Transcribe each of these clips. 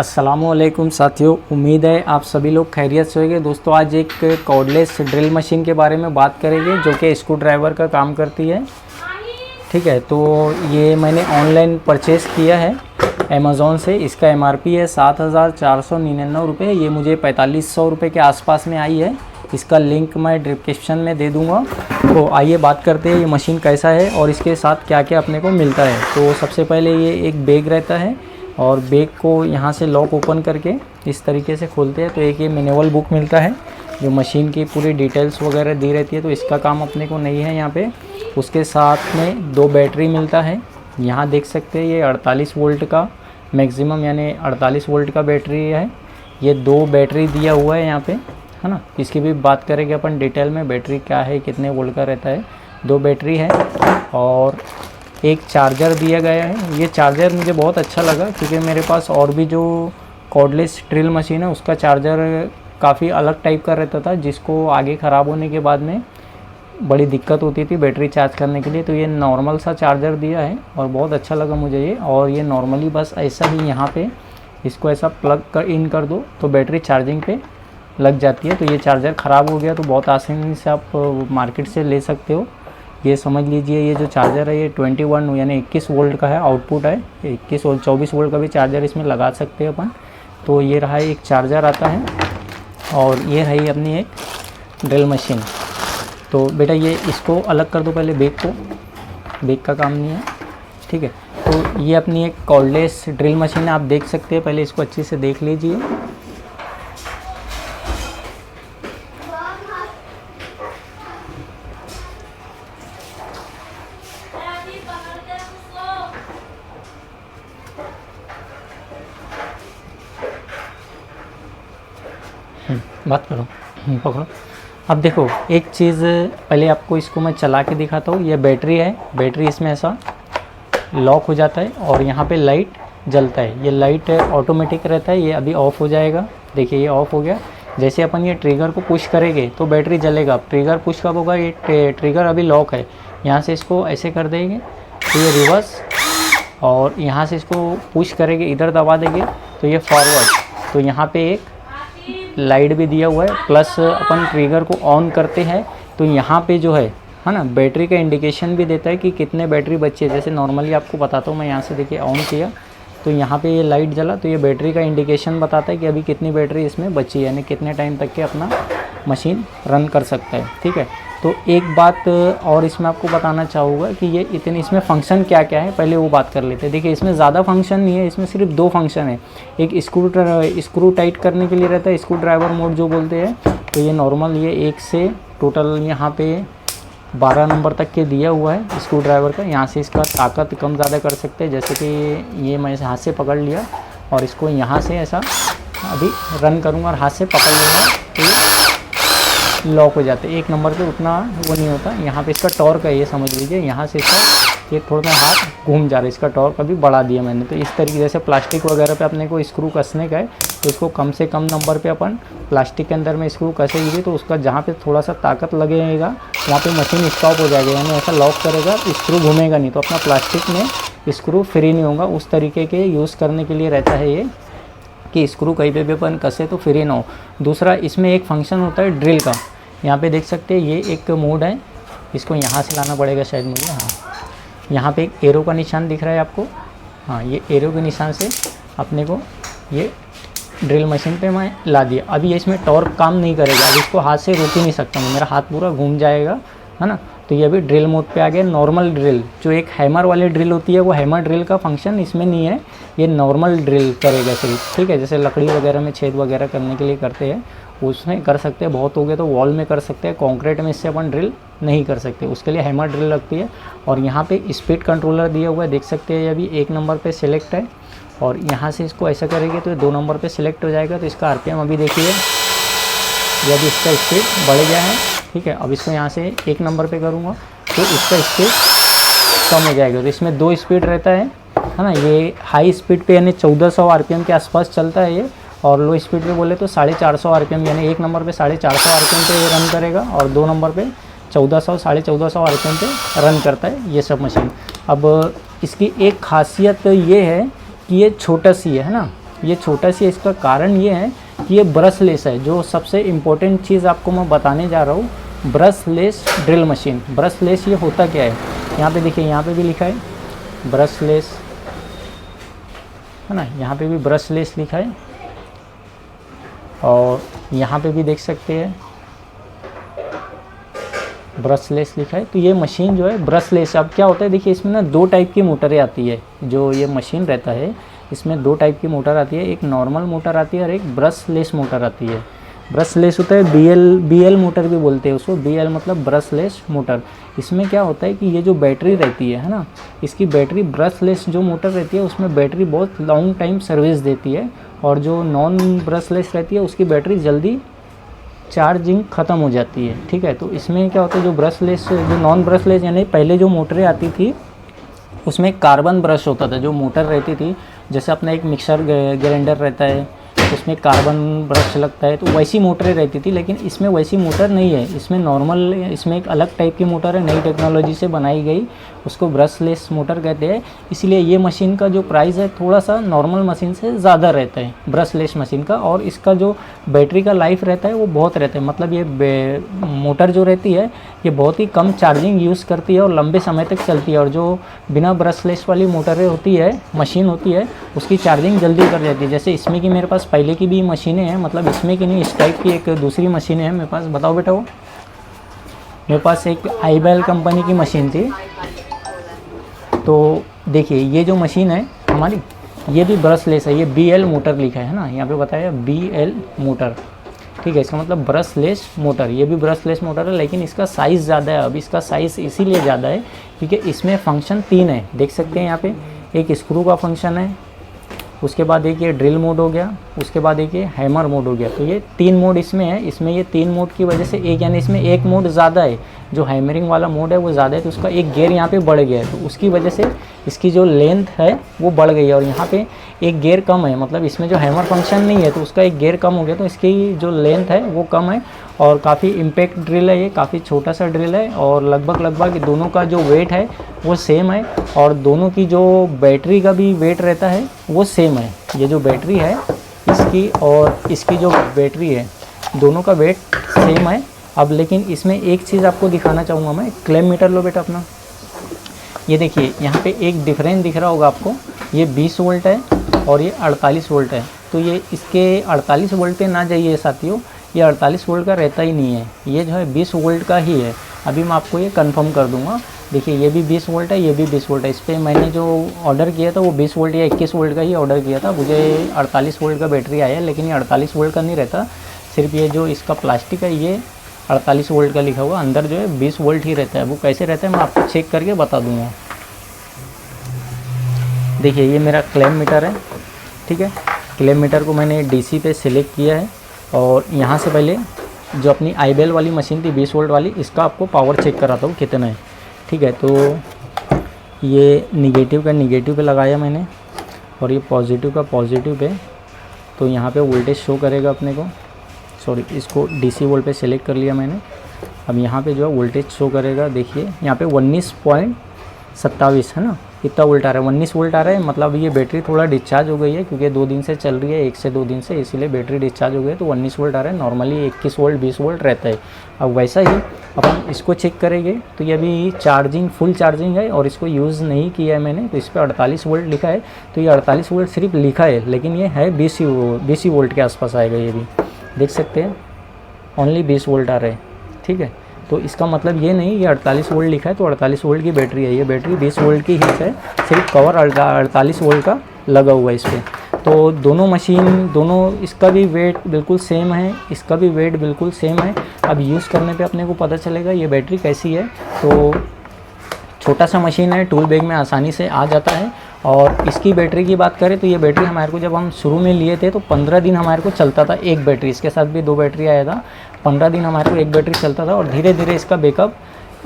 अस्सलामुअलैकुम साथियों, उम्मीद है आप सभी लोग खैरियत से होंगे। दोस्तों आज एक कॉर्डलेस ड्रिल मशीन के बारे में बात करेंगे जो कि स्क्रू ड्राइवर का काम करती है। ठीक है, तो ये मैंने ऑनलाइन परचेज़ किया है अमेज़ॉन से। इसका एमआरपी है 7,499 रुपये। ये मुझे 4500 रुपये के आसपास में आई है। इसका लिंक मैं डिस्क्रिप्शन में दे दूँगा। तो आइए बात करते हैं ये मशीन कैसा है और इसके साथ क्या क्या अपने को मिलता है। तो सबसे पहले ये एक बैग रहता है और बैग को यहाँ से लॉक ओपन करके इस तरीके से खोलते हैं तो एक ये मैनुअल बुक मिलता है जो मशीन की पूरी डिटेल्स वगैरह दी रहती है। तो इसका काम अपने को नहीं है यहाँ पे। उसके साथ में 2 बैटरी मिलता है। यहाँ देख सकते हैं ये 48 वोल्ट का मैक्सिमम यानी 48 वोल्ट का बैटरी है। ये 2 बैटरी दिया हुआ है यहाँ पे, है ना। इसकी भी बात करेंगे अपन डिटेल में, बैटरी क्या है, कितने वोल्ट का रहता है। 2 बैटरी है और एक चार्जर दिया गया है। ये चार्जर मुझे बहुत अच्छा लगा क्योंकि मेरे पास और भी जो कॉर्डलेस ड्रिल मशीन है उसका चार्जर काफ़ी अलग टाइप का रहता था जिसको आगे ख़राब होने के बाद में बड़ी दिक्कत होती थी बैटरी चार्ज करने के लिए। तो ये नॉर्मल सा चार्जर दिया है और बहुत अच्छा लगा मुझे ये। और ये नॉर्मली बस ऐसा ही यहाँ पे इसको ऐसा प्लग इन कर दो तो बैटरी चार्जिंग पे लग जाती है। तो ये चार्जर ख़राब हो गया तो बहुत आसानी से आप मार्केट से ले सकते हो। ये समझ लीजिए ये जो चार्जर है ये 21 यानी 21 वोल्ट का है, आउटपुट है 21 और 24 वोल्ट का भी चार्जर इसमें लगा सकते हैं अपन। तो ये रहा एक चार्जर आता है और ये है अपनी एक ड्रिल मशीन। तो बेटा ये इसको अलग कर दो पहले, बैग को, बैग का काम नहीं है, ठीक है। तो ये अपनी एक कॉर्डलेस ड्रिल मशीन है, आप देख सकते हैं। पहले इसको अच्छे से देख लीजिए। बात करो, पकड़ो। अब देखो एक चीज़ पहले आपको इसको मैं चला के दिखाता हूँ। ये बैटरी है, बैटरी इसमें ऐसा लॉक हो जाता है और यहाँ पे लाइट जलता है। ये लाइट ऑटोमेटिक रहता है, ये अभी ऑफ़ हो जाएगा। देखिए ये ऑफ़ हो गया। जैसे अपन ये ट्रिगर को पुश करेंगे तो बैटरी जलेगा। ट्रिगर पुश कब होगा, ये ट्रिगर अभी लॉक है। यहाँ से इसको ऐसे कर देंगे तो ये रिवर्स, और यहाँ से इसको पुश करेंगे, इधर दबा देंगे तो ये फॉरवर्ड। तो यहाँ पे एक लाइट भी दिया हुआ है, प्लस अपन ट्रिगर को ऑन करते हैं तो यहाँ पे जो है ना बैटरी का इंडिकेशन भी देता है कि कितने बैटरी बची है। जैसे नॉर्मली आपको बताता हूँ मैं, यहाँ से देखिए ऑन किया तो यहाँ पे ये लाइट जला तो ये बैटरी का इंडिकेशन बताता है कि अभी कितनी बैटरी इसमें बची है, यानी कितने टाइम तक के अपना मशीन रन कर सकता है, ठीक है। तो एक बात और इसमें आपको बताना चाहूँगा कि ये इतने इसमें फ़ंक्शन क्या क्या है, पहले वो बात कर लेते हैं। देखिए इसमें ज़्यादा फंक्शन नहीं है, इसमें सिर्फ 2 फंक्शन है। एक स्क्रू टाइट करने के लिए रहता है, स्क्रू ड्राइवर मोड जो बोलते हैं। तो ये नॉर्मल ये 1 से टोटल यहाँ पे 12 नंबर तक के दिया हुआ है स्क्रू ड्राइवर का। यहाँ से इसका ताकत कम ज़्यादा कर सकते हैं। जैसे कि ये मैं हाथ से पकड़ लिया और इसको यहाँ से ऐसा अभी रन करूँगा और हाथ से पकड़ लूँगा तो ये लॉक हो जाते हैं। 1 नंबर पे उतना वो नहीं होता। यहाँ पे इसका टॉर्क है, ये समझ लीजिए। यहाँ से इसका ये थोड़ा सा हाथ घूम जा रहा है, इसका टॉर्क अभी बढ़ा दिया मैंने। तो इस तरीके से प्लास्टिक वगैरह पे अपने को स्क्रू कसने का है तो इसको कम से कम नंबर पे अपन प्लास्टिक के अंदर में स्क्रू कसेंगे तो उसका जहाँ पे थोड़ा सा ताकत लगेगा वहाँ पे मशीन स्टॉप हो जाएगा, यानी ऐसा लॉक करेगा स्क्रू घूमेगा नहीं। तो अपना प्लास्टिक में स्क्रू फ्री नहीं होगा। उस तरीके के यूज़ करने के लिए रहता है ये कि स्क्रू कहीं पे भी अपन कसे तो फ्री ना हो। दूसरा इसमें एक फंक्शन होता है ड्रिल का। यहाँ पे देख सकते हैं ये एक मोड है, इसको यहाँ से लाना पड़ेगा शायद मुझे। हाँ, यहाँ पे एक एरो का निशान दिख रहा है आपको। हाँ, ये एरो के निशान से अपने को ये ड्रिल मशीन पे मैं ला दिया। अभी इसमें टॉर्क काम नहीं करेगा, अब इसको हाथ से रोक ही नहीं सकता मैं, मेरा हाथ पूरा घूम जाएगा, है ना। तो ये अभी ड्रिल मोड पे आ गया। नॉर्मल ड्रिल जो एक हैमर वाली ड्रिल होती है वो हैमर ड्रिल का फंक्शन इसमें नहीं है, ये नॉर्मल ड्रिल करेगा सिर्फ, ठीक है। जैसे लकड़ी वगैरह में छेद वगैरह करने के लिए करते हैं उसमें कर सकते हैं, बहुत हो गया तो वॉल में कर सकते हैं। कंक्रीट में इससे अपन ड्रिल नहीं कर सकते, उसके लिए हैमर ड्रिल लगती है। और यहाँ पे स्पीड कंट्रोलर दिया हुआ है, देख सकते हैं। ये अभी 1 नंबर पे सिलेक्ट है और यहाँ से इसको ऐसा करेंगे तो 2 नंबर पे सिलेक्ट हो जाएगा। तो इसका आरपीएम अभी देखिए, ये अभी इसका स्पीड बढ़ गया है, ठीक है। अब इसको यहाँ से 1 नंबर पे करूँगा तो इसका स्पीड कम हो जाएगा। तो इसमें 2 स्पीड रहता है ना। ये हाई स्पीड पे यानी 1400 आरपीएम के आसपास चलता है ये, और लो स्पीड पे बोले तो 450 आरपीएम, यानी 1 नंबर पे 450 आरपीएम पे रन करेगा और 2 नंबर पे 1400 1450 आरपीएम पे रन करता है ये सब मशीन। अब इसकी एक खासियत ये है कि ये छोटा सी है ना, ये छोटा सी इसका कारण ये है कि ये ब्रशलेस है। जो सबसे इम्पोर्टेंट चीज़ आपको मैं बताने जा रहा हूँ, ब्रशलेस ड्रिल मशीन। ब्रशलेस ये होता क्या है, यहाँ पे देखिए, यहाँ पे भी लिखा है ब्रशलेस, है ना, यहाँ पे भी ब्रशलेस लिखा है और यहाँ पे भी देख सकते हैं ब्रशलेस लिखा है। तो ये मशीन जो है ब्रशलेस। अब क्या होता है देखिए, इसमें ना 2 टाइप की मोटरें आती है। जो ये मशीन रहता है इसमें 2 टाइप की मोटर आती है, एक नॉर्मल मोटर आती है और एक ब्रशलेस मोटर आती है। ब्रशलेस होता है BL मोटर भी बोलते हैं उसको। BL मतलब ब्रशलेस मोटर। इसमें क्या होता है कि ये जो बैटरी रहती है ना, इसकी बैटरी, ब्रशलेस जो मोटर रहती है उसमें बैटरी बहुत लॉन्ग टाइम सर्विस देती है, और जो नॉन ब्रशलेस रहती है उसकी बैटरी जल्दी चार्जिंग ख़त्म हो जाती है। ठीक है, तो इसमें क्या होता है, जो ब्रशलेस, जो नॉन ब्रशलेस, यानी पहले जो मोटरें आती थी उसमें कार्बन ब्रश होता था। जो मोटर रहती थी, जैसे अपना एक मिक्सर ग्राइंडर रहता है उसमें कार्बन ब्रश लगता है, तो वैसी मोटरें रहती थी। लेकिन इसमें वैसी मोटर नहीं है, इसमें नॉर्मल, इसमें एक अलग टाइप की मोटर है, नई टेक्नोलॉजी से बनाई गई, उसको ब्रशलेस मोटर कहते हैं। इसलिए ये मशीन का जो प्राइस है थोड़ा सा नॉर्मल मशीन से ज़्यादा रहता है, ब्रशलेस मशीन का। और इसका जो बैटरी का लाइफ रहता है वो बहुत रहता है। मतलब ये मोटर जो रहती है ये बहुत ही कम चार्जिंग यूज़ करती है और लंबे समय तक चलती है। और जो बिना ब्रशलेस वाली मोटरें होती है, मशीन होती है, उसकी चार्जिंग जल्दी कर जाती है। जैसे इसमें कि मेरे पास पहले की भी मशीनें हैं, मतलब इसमें की नहीं, इस टाइप की एक दूसरी मशीनें हैं मेरे पास। बताओ बेटा, वो मेरे पास एक आईबेल कंपनी की मशीन थी। तो देखिए ये जो मशीन है हमारी, ये भी ब्रशलेस है। ये BL मोटर लिखा है ना, यहाँ पे बताया BL मोटर। ठीक है, इसका मतलब ब्रशलेस मोटर। ये भी ब्रशलेस मोटर है, लेकिन इसका साइज़ ज़्यादा है। अब इसका साइज़ इसीलिए ज़्यादा है क्योंकि इसमें फंक्शन 3 है, देख सकते हैं यहाँ पे। एक स्क्रू का फंक्शन है, उसके बाद एक ये ड्रिल मोड हो गया, उसके बाद एक ये हैमर मोड हो गया। तो ये 3 मोड इसमें है। इसमें ये 3 मोड की वजह से एक, यानी इसमें एक मोड ज़्यादा है, जो हैमरिंग वाला मोड है वो ज़्यादा है, तो उसका एक गियर यहाँ पे बढ़ गया है। तो उसकी वजह से इसकी जो लेंथ है वो बढ़ गई है। और यहाँ पे एक गियर कम है, मतलब इसमें जो हैमर फंक्शन नहीं है तो उसका एक गियर कम हो गया, तो इसकी जो लेंथ है वो कम है। और काफ़ी इम्पैक्ट ड्रिल है ये, काफ़ी छोटा सा ड्रिल है। और लगभग दोनों का जो वेट है वो सेम है, और दोनों की जो बैटरी का भी वेट रहता है वो सेम है। ये जो बैटरी है इसकी और इसकी जो बैटरी है, दोनों का वेट सेम है। अब लेकिन इसमें एक चीज़ आपको दिखाना चाहूँगा मैं। क्लैम मीटर लो बेटा अपना, ये देखिए यहाँ पे एक डिफरेंस दिख रहा होगा आपको। ये 20 वोल्ट है और ये 48 वोल्ट है। तो ये इसके 48 वोल्ट पे ना जाइए साथियों, ये 48 वोल्ट का रहता ही नहीं है, ये जो है 20 वोल्ट का ही है। अभी मैं आपको ये कंफर्म कर दूंगा। देखिए ये भी 20 वोल्ट है, ये भी 20 वोल्ट है। इस पर मैंने जो ऑर्डर किया था वो 20 वोल्ट या 21 वोल्ट का ही ऑर्डर किया था। मुझे 48 वोल्ट का बैटरी आया है, लेकिन ये 48 वोल्ट का नहीं रहता। सिर्फ ये जो इसका प्लास्टिक है ये 48 वोल्ट का लिखा हुआ, अंदर जो है 20 वोल्ट ही रहता है। वो कैसे रहता है मैं आपको चेक करके बता दूँगा। देखिए ये मेरा क्लैम मीटर है, ठीक है। क्लैम मीटर को मैंने DC पे सिलेक्ट किया है, और यहाँ से पहले जो अपनी आईबेल वाली मशीन थी 20 वोल्ट वाली, इसका आपको पावर चेक कराता हूँ कितना है, ठीक है। तो ये निगेटिव का निगेटिव पे लगाया मैंने, और ये पॉजिटिव का पॉजिटिव पे। तो यहाँ पे वोल्टेज शो करेगा अपने को, सॉरी इसको DC वोल्ट पे सिलेक्ट कर लिया मैंने। अब यहाँ पे जो है वोल्टेज शो करेगा, देखिए यहाँ पे 19.27 है ना, इतना वोल्ट आ रहा है, 19 वोल्ट आ रहा है। मतलब ये बैटरी थोड़ा डिस्चार्ज हो गई है क्योंकि 2 दिन से चल रही है, 1 से 2 दिन से, इसीलिए बैटरी डिस्चार्ज हो गई है। तो 19 वोल्ट आ रहा है, नॉर्मली 21 वोल्ट 20 वोल्ट रहता है। अब वैसा ही अपन इसको चेक करेंगे। तो ये अभी चार्जिंग, फुल चार्जिंग है और इसको यूज़ नहीं किया है मैंने, तो इस पर 48 वोल्ट लिखा है। तो ये 48 वोल्ट सिर्फ लिखा है, लेकिन ये है 20 वोल्ट के आसपास आएगा। ये भी देख सकते हैं, ओनली 20 वोल्ट आ रहे हैं, ठीक है। तो इसका मतलब ये नहीं, ये 48 वोल्ट लिखा है तो 48 वोल्ट की बैटरी है। ये बैटरी 20 वोल्ट की ही है, सिर्फ कवर 48 वोल्ट का लगा हुआ है इस पर। तो दोनों मशीन, दोनों, इसका भी वेट बिल्कुल सेम है, इसका भी वेट बिल्कुल सेम है। अब यूज़ करने पे अपने को पता चलेगा ये बैटरी कैसी है। तो छोटा सा मशीन है, टूल बैग में आसानी से आ जाता है। और इसकी बैटरी की बात करें तो ये बैटरी हमारे को जब हम शुरू में लिए थे तो 15 दिन हमारे को चलता था एक बैटरी। इसके साथ भी 2 बैटरी आया था, 15 दिन हमारे को एक बैटरी चलता था। और धीरे धीरे इसका बैकअप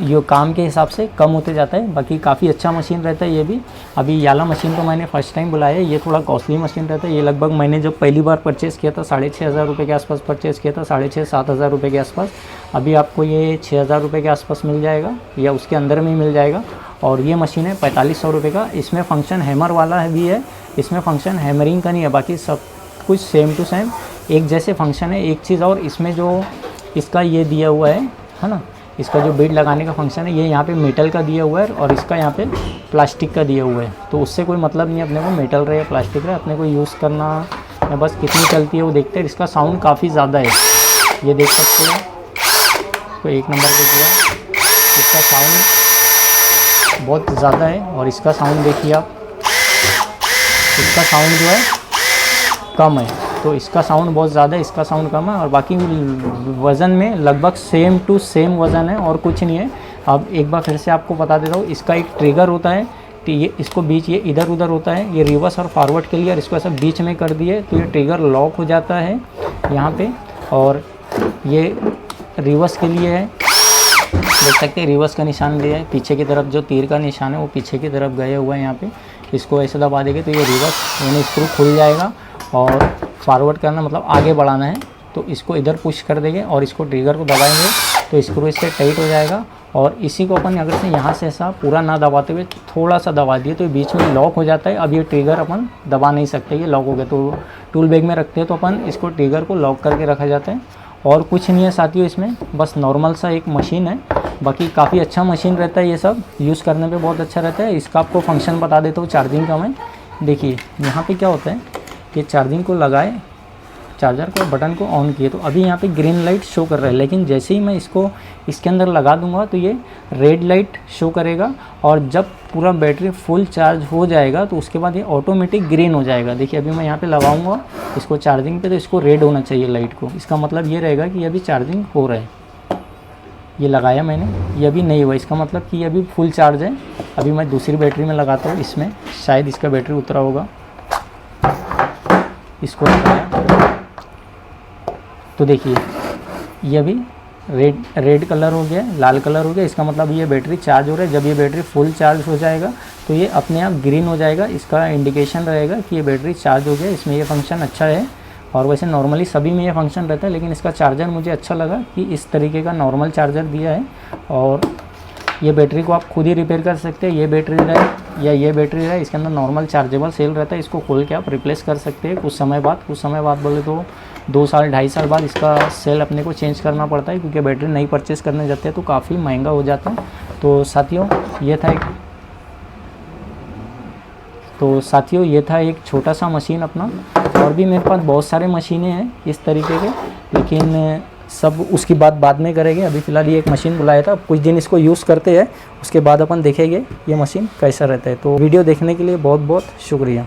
ये काम के हिसाब से कम होते जाता है। बाकी काफ़ी अच्छा मशीन रहता है ये भी। अभी ये वाला मशीन तो मैंने फर्स्ट टाइम बुलाया है, ये थोड़ा कॉस्टली मशीन रहता है। ये लगभग मैंने जब पहली बार परचेज़ किया था 6,500 रुपये के आसपास परचेज़ किया था, 6,500-7,000 रुपये के आसपास। अभी आपको ये 6,000 रुपये के आसपास मिल जाएगा या उसके अंदर में मिल जाएगा। और ये मशीन है 4,500 रुपये का। इसमें फंक्शन हैमर वाला भी है, इसमें फंक्शन हैमरिंग का नहीं है, बाकी सब कुछ सेम टू सेम एक जैसे फंक्शन है। एक चीज़ और, इसमें जो इसका ये दिया हुआ है ना, इसका जो बीड लगाने का फंक्शन है ये यहाँ पे मेटल का दिया हुआ है और इसका यहाँ पे प्लास्टिक का दिया हुआ है। तो उससे कोई मतलब नहीं है अपने को मेटल रहे या प्लास्टिक रहे, अपने को यूज़ करना है बस कितनी चलती है वो देखते हैं। इसका साउंड काफ़ी ज़्यादा है, ये देख सकते हो, तो 1 नंबर पे किया, इसका साउंड बहुत ज़्यादा है। और इसका साउंड देखिए आप, इसका साउंड जो है कम है, तो इसका साउंड बहुत ज़्यादा है, इसका साउंड कम है। और बाकी वज़न में लगभग सेम टू सेम वज़न है और कुछ नहीं है। अब एक बार फिर से आपको बता देता हूँ, इसका एक ट्रिगर होता है, तो ये इसको बीच ये इधर उधर होता है, ये रिवर्स और फॉरवर्ड के लिए, और इसको ऐसा बीच में कर दिए तो ये ट्रिगर लॉक हो जाता है यहाँ पे। और ये रिवर्स के लिए है, देख सकते हैं रिवर्स का निशान दिया है, पीछे की तरफ जो तीर का निशान है वो पीछे की तरफ गया हुआ है यहाँ पे। इसको ऐसे दबा देंगे तो ये रिवर्स यानी स्क्रू खुल जाएगा। और फॉरवर्ड करना मतलब आगे बढ़ाना है तो इसको इधर पुश कर देंगे और इसको ट्रिगर को दबाएंगे तो स्क्रू इससे टाइट हो जाएगा। और इसी को अपन अगर से यहाँ से ऐसा पूरा ना दबाते हुए थोड़ा सा दबा दिए तो बीच में लॉक हो जाता है। अब ये ट्रिगर अपन दबा नहीं सकते, ये लॉक हो गया। तो टूल बैग में रखते हैं तो अपन इसको ट्रिगर को लॉक करके रखा जाता है। और कुछ नहीं है साथियों, इसमें बस नॉर्मल सा एक मशीन है, बाकी काफ़ी अच्छा मशीन रहता है, ये सब यूज़ करने पे बहुत अच्छा रहता है। इसका आपको फंक्शन बता देता हूँ चार्जिंग का मैं। देखिए यहाँ पे क्या होता है कि चार्जिंग को लगाए, चार्जर को बटन को ऑन किए तो अभी यहाँ पे ग्रीन लाइट शो कर रहा है, लेकिन जैसे ही मैं इसको इसके अंदर लगा दूंगा तो ये रेड लाइट शो करेगा। और जब पूरा बैटरी फुल चार्ज हो जाएगा तो उसके बाद ये ऑटोमेटिक ग्रीन हो जाएगा। देखिए अभी मैं यहाँ पे लगाऊंगा इसको चार्जिंग पे तो इसको रेड होना चाहिए लाइट को, इसका मतलब ये रहेगा कि अभी चार्जिंग हो रहा है। ये लगाया मैंने, ये अभी नहीं हुआ, इसका मतलब कि ये अभी फुल चार्ज है। अभी मैं दूसरी बैटरी में लगाता हूँ, इसमें शायद इसका बैटरी उतरा होगा, इसको लगाया तो देखिए ये अभी रेड कलर हो गया, लाल कलर हो गया, इसका मतलब ये बैटरी चार्ज हो रहा है। जब ये बैटरी फुल चार्ज हो जाएगा तो ये अपने आप ग्रीन हो जाएगा, इसका इंडिकेशन रहेगा कि ये बैटरी चार्ज हो गया। इसमें ये फंक्शन अच्छा है और वैसे नॉर्मली सभी में ये फंक्शन रहता है, लेकिन इसका चार्जर मुझे अच्छा लगा कि इस तरीके का नॉर्मल चार्जर दिया है। और ये बैटरी को आप खुद ही रिपेयर कर सकते हैं, ये बैटरी रहे या ये बैटरी रहे, इसके अंदर नॉर्मल चार्जेबल सेल रहता है, इसको खोल के आप रिप्लेस कर सकते हैं कुछ समय बाद बोले तो 2 साल 2.5 साल बाद इसका सेल अपने को चेंज करना पड़ता है, क्योंकि बैटरी नई परचेस करने जाते हैं तो काफ़ी महंगा हो जाता है। तो साथियों ये था एक छोटा सा मशीन अपना। और भी मेरे पास बहुत सारे मशीनें हैं इस तरीके के, लेकिन सब उसकी बात बाद में करेंगे। अभी फ़िलहाल ये एक मशीन बुलाया था, कुछ दिन इसको यूज़ करते हैं, उसके बाद अपन देखेंगे ये मशीन कैसा रहता है। तो वीडियो देखने के लिए बहुत बहुत शुक्रिया।